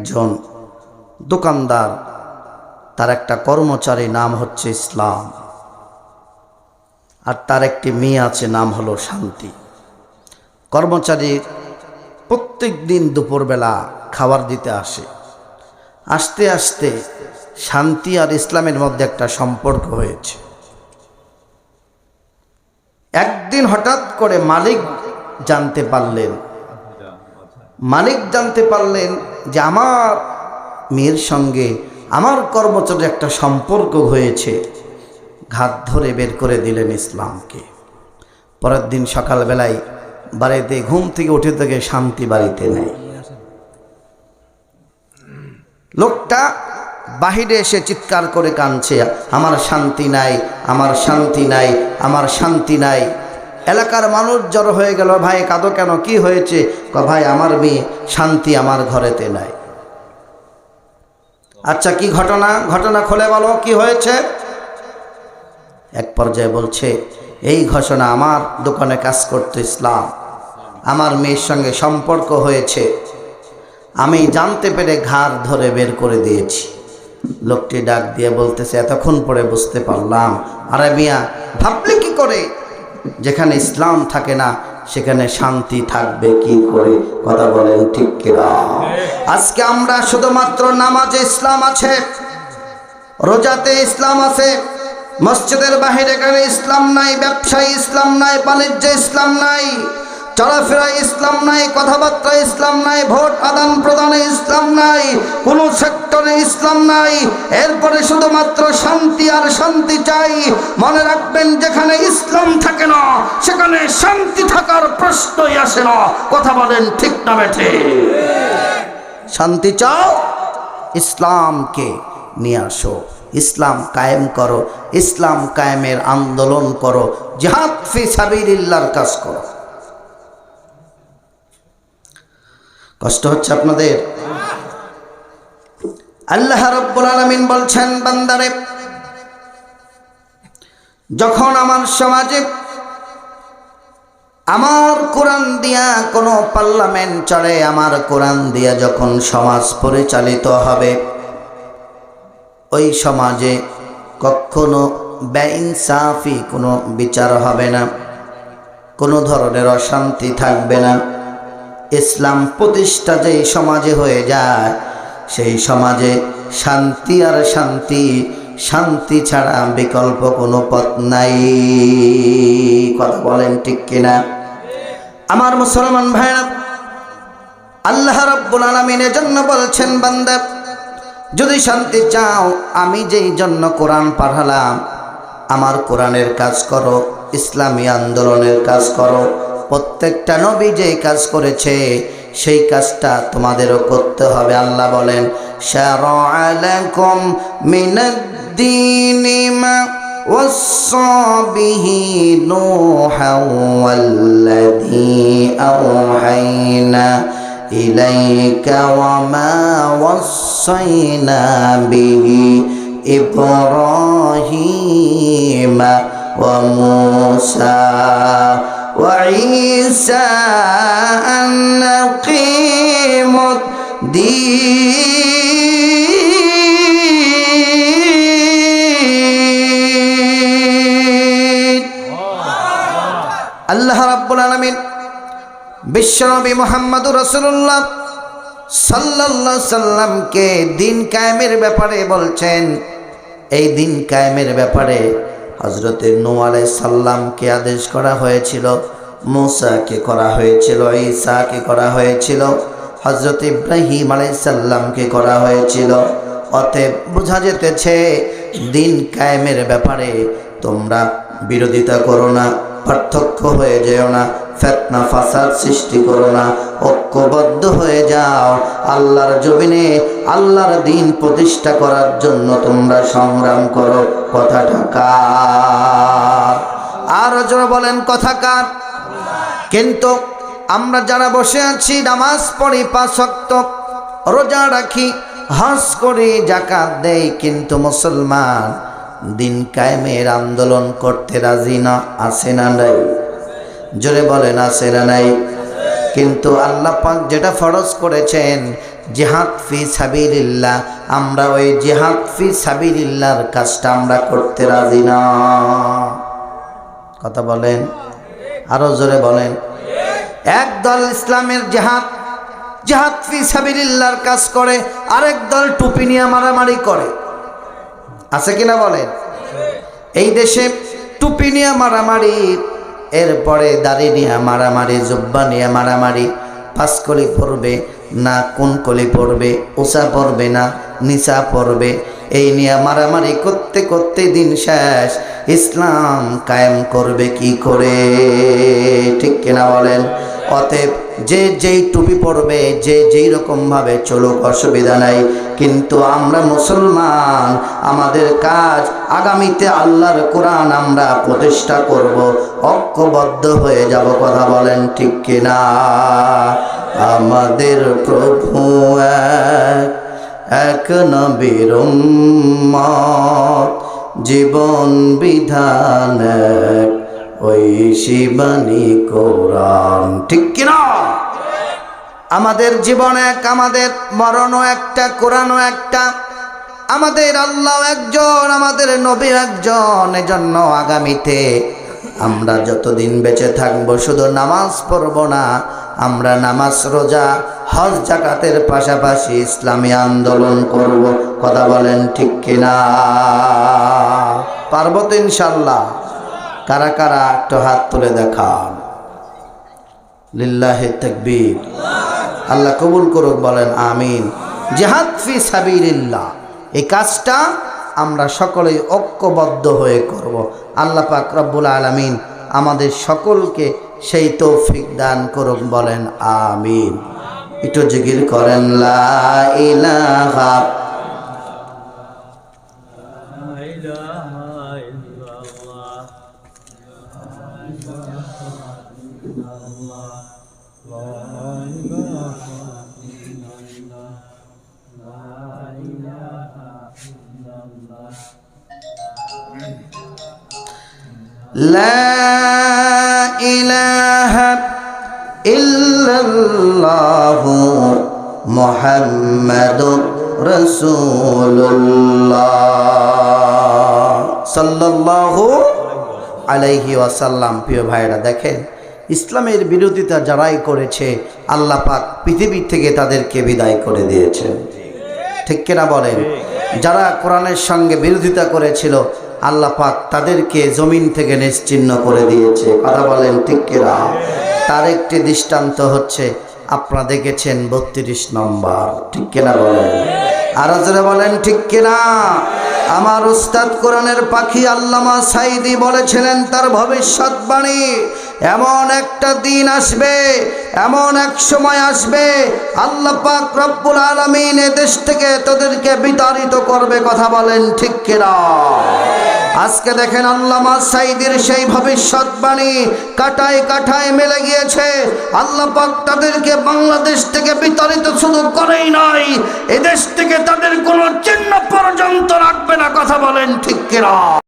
একজন দোকানদার, তার একটা কর্মচারী নাম হচ্ছে ইসলাম, আর তার একটি মেয়ে আছে নাম হলো শান্তি। কর্মচারীর প্রত্যেক দিন দুপুরবেলা খাবার দিতে আসে। আস্তে আস্তে শান্তি আর ইসলামের মধ্যে একটা সম্পর্ক হয়েছে। একদিন হঠাৎ করে মালিক জানতে পারলেন যে আমার মেয়ের সঙ্গে আমার কর্মচারীর একটা সম্পর্ক হয়েছে। ঘাত ধরে বের করে দিলেন ইসলামকে। পরের দিন সকালবেলায় বাড়িতে ঘুম থেকে উঠে থেকে শান্তি বাড়িতে নেই। লোকটা বাহিরে এসে চিৎকার করে কাঁদছে, আমার শান্তি নাই, আমার শান্তি নাই, আমার শান্তি নাই। এলাকার মানুষ জড়ো হয়ে গেল, ভাই কাঁদো কেন, কি হয়েছে? ভাই আমার মেয়ে শান্তি আমার ঘরেতে নাই। আচ্ছা কি ঘটনা খুলে বলো, কি হয়েছে? এক পর্যায়ে বলছে, এই ঘোষণা, আমার দোকানে কাজ করতো ইসলাম, আমার মেয়ের সঙ্গে সম্পর্ক হয়েছে, আমি জানতে পেরে ঘাড় ধরে বের করে দিয়েছি। লোকটি ডাক দিয়ে বলতেছে, এতক্ষণ পরে বুঝতে পারলাম। আরে মিয়া, ভাবলে কি করে? যেখানে ইসলাম থাকে না সেখানে শান্তি থাকবে কি করে? কথা বলেন ঠিক কিনা? আজকে আমরা শুধুমাত্র নামাজে ইসলাম আছে, রোজাতে ইসলাম আছে, মসজিদের বাহিরে গেলে ইসলাম নাই, ব্যবসায় ইসলাম নাই, বাণিজ্যে ইসলাম নাই, চলাফেরায় ইসলাম নাই, কথাবার্তায় ইসলাম নাই, ভোট আদান প্রদানে ইসলাম নাই, কোনো সেক্টরে ইসলাম নাই। এরপরে শুধুমাত্র শান্তি আর শান্তি চাই। মনে রাখবেন, যেখানে ইসলাম থাকে না সেখানে শান্তি থাকার প্রশ্নই আসে না। কথা বলেন ঠিক না বেঠে? শান্তি চাও, ইসলামকে নিয়ে আসো, ইসলাম কায়েম করো, ইসলাম কায়েমের আন্দোলন করো, জিহাদ ফি সাবিলিল্লাহর কাজ করো। কষ্ট হচ্ছে আপনাদের? আল্লাহ রাব্বুল আলামিন বলছেন, বান্দারে, যখন আমার সমাজে আমার কোরআন দিয়া কোনো পার্লামেন্ট চলে, আমার কোরআন দিয়া যখন সমাজ পরিচালিত হবে, ওই সমাজে কখনো বেইনসাফি কোনো বিচার হবে না, কোনো ধরনের অশান্তি থাকবে না। ইসলাম প্রতিষ্ঠা যেই সমাজে হয়ে যায়, সেই সমাজে শান্তি আর শান্তি, শান্তি ছাড়া বিকল্প কোনো পথ নাই। কথা বলেন ঠিক কিনা? আমার মুসলমান ভাইরা, আল্লাহ রাব্বুল আলামিন এজন্য বলছেন, বান্দা যদি শান্তি চাও, আমি যেই জন্য কোরআন পাঠালাম, আমার কোরআনের কাজ করো, ইসলামী আন্দোলনের কাজ করো। প্রত্যেকটা নবী যেই কাজ করেছে সেই কাজটা তোমাদেরও করতে হবে। আল্লাহ বলেন, শারা'a লাকুম মিনাদ-দীনি মা ওয়াসসা বিহি নূহান ওয়াল্লাযী আওহাইনা ইলাইকা ওয়া মা ওয়াসাইনা বিহি ইব্রাহিমা ওয়া মূসা وعيسى أن أقيموا الدين। আল্লাহ রাব্বুল আলামিন বিশ্বনবী মুহাম্মদুর রাসূলুল্লাহ সাল্লাল্লাহু আলাইহি সাল্লামকে দিন কায়েমের ব্যাপারে বলছেন। এই দিন কায়েমের ব্যাপারে হযরতে নূহ আলাইহিস সালামকে আদেশ করা হয়েছিল, মূসাকে করা হয়েছিল, ঈসাকে করা হয়েছিল, হযরত ইব্রাহিম আলাইহিস সালামকে করা হয়েছিল। অতএব বোঝা যেতেছে, দিন কায়েমের ব্যাপারে তোমরা বিরোধিতা করো না, পার্থক্য হয়ে যেও না, ফিতনা ফাসাদ সৃষ্টি করো না, ঐক্যবদ্ধ হয়ে যাও। আল্লাহর জমিনে আল্লাহর দ্বীন প্রতিষ্ঠা করার জন্য তোমরা সংগ্রাম করো। কথাটা কার? আর জোরে বলেন, কথা কার? কিন্তু আমরা যারা বসে আছি, নামাজ পড়ি, 5 ওয়াক্ত রোজা রাখি, হজ করি, যাকাত দেই, কিন্তু মুসলমান দিন কায়েমের আন্দোলন করতে রাজি না। আছে না নাই? জোরে বলেন, আছে না নাই? কিন্তু আল্লাহ পাক যেটা ফরজ করেছেন, জিহাদ ফি সাবিলিল্লাহ, আমরা ওই জিহাদ ফি সাবিলিল্লাহর কাজটা আমরা করতে রাজি না। কথা বলেন, আরো জোরে বলেন। একদল ইসলামের জিহাদ ফি সাবিলিল্লাহর কাজ করে, আরেক দল টুপি নিয়ে মারামারি করে। আছে কিনা বলেন? এই দেশে টুপি নিয়ে মারামারি, এরপরে দাড়ি নিয়ে মারামারি, জুব্বা নিয়ে মারামারি, পাঁচ কলি পড়বে না কোন কলি পড়বে, উঁচা পড়বে না নিচা পড়বে, এই নিয়ে মারামারি করতে করতে দিন শেষ। ইসলাম কায়েম করবে কি করে? ঠিক কিনা বলেন? অতএব যে যেই টুপি পড়বে, যে যেই রকমভাবে চলুক, অসুবিধা নাই, কিন্তু আমরা মুসলমান, আমাদের কাজ আগামীতে আল্লাহর কোরআন আমরা প্রতিষ্ঠা করব, ঐক্যবদ্ধ হয়ে যাব। কথা বলেন ঠিক কিনা? আমাদের প্রভু এক নবীর উম্মত, জীবন বিধান এক, ওই শিবানী কোরআন। ঠিক কিনা? আমাদের জীবন এক, আমাদের মরণও একটা, কোরআনও একটা, আমাদের আল্লাহ একজন, আমাদের নবী একজন। এজন্য আগামীতে আমরা যতদিন বেঁচে থাকবো শুধু নামাজ পড়ব না, আমরা নামাজ, রোজা, হজ, জাকাতের পাশাপাশি ইসলামী আন্দোলন করব। কথা বলেন ঠিক কিনা? পারবো তো ইনশাল্লাহ? কারা কারা একটু হাত তুলে দেখান। লিল্লাহি তাকবীর। আল্লাহ কবুল করুক, বলেন আমিন। জিহাদ ফি সাবিলিল্লাহ, এই কাজটা আমরা সকলেই ঐক্যবদ্ধ হয়ে করব। আল্লাহ পাক রব্বুল আলামিন আমাদের সকলকে সেই তৌফিক দান করুক, বলেন আমিন। একটু জিকির করেন লা ইলাহা লা ইলাহা ইল্লাল্লাহু মুহাম্মাদুর রাসূলুল্লাহ সাল্লাল্লাহু আলাইহি ওয়াসাল্লাম। প্রিয় ভাইরা, দেখেন ইসলামের বিরোধিতা যারাই করেছে আল্লাহ পাক পৃথিবী থেকে তাদেরকে বিদায় করে দিয়েছেন। ঠিক কিনা বলেন? যারা কোরআনের সঙ্গে বিরোধিতা করেছিল আল্লাহ পাক তাদেরকে জমিন থেকে নিশ্চিহ্ন করে দিয়েছে। কথা বলেন ঠিক কিনা? তার একটি দৃষ্টান্ত হচ্ছে, আপনারা দেখেছেন 32 নম্বর। ঠিক কিনা বলেন? আর যারা বলেন ঠিক কিনা? আমার উস্তাদ কোরআনের পাখি আল্লামা সাঈদী বলেছিলেন তার ভবিষ্যৎবাণী, এমন একটা দিন আসবে, এমন এক সময় আসবে, আল্লাহ পাক রব্বুল আলামিন এ দেশ থেকে তাদেরকে বিতাড়িত করবে। কথা বলেন ঠিক কিনা? আজকে দেখেন আল্লামা সাঈদীর সেই ভবিষ্যৎবাণী কাটায় কাটায় মিলে গিয়েছে। আল্লাহ পাক তাদেরকে বাংলাদেশ থেকে বিতাড়িত শুধু করেই নাই, এদেশ থেকে তাদের কোনো চিহ্ন পর্যন্ত রাখবে না। কথা বলেন ঠিক কিনা?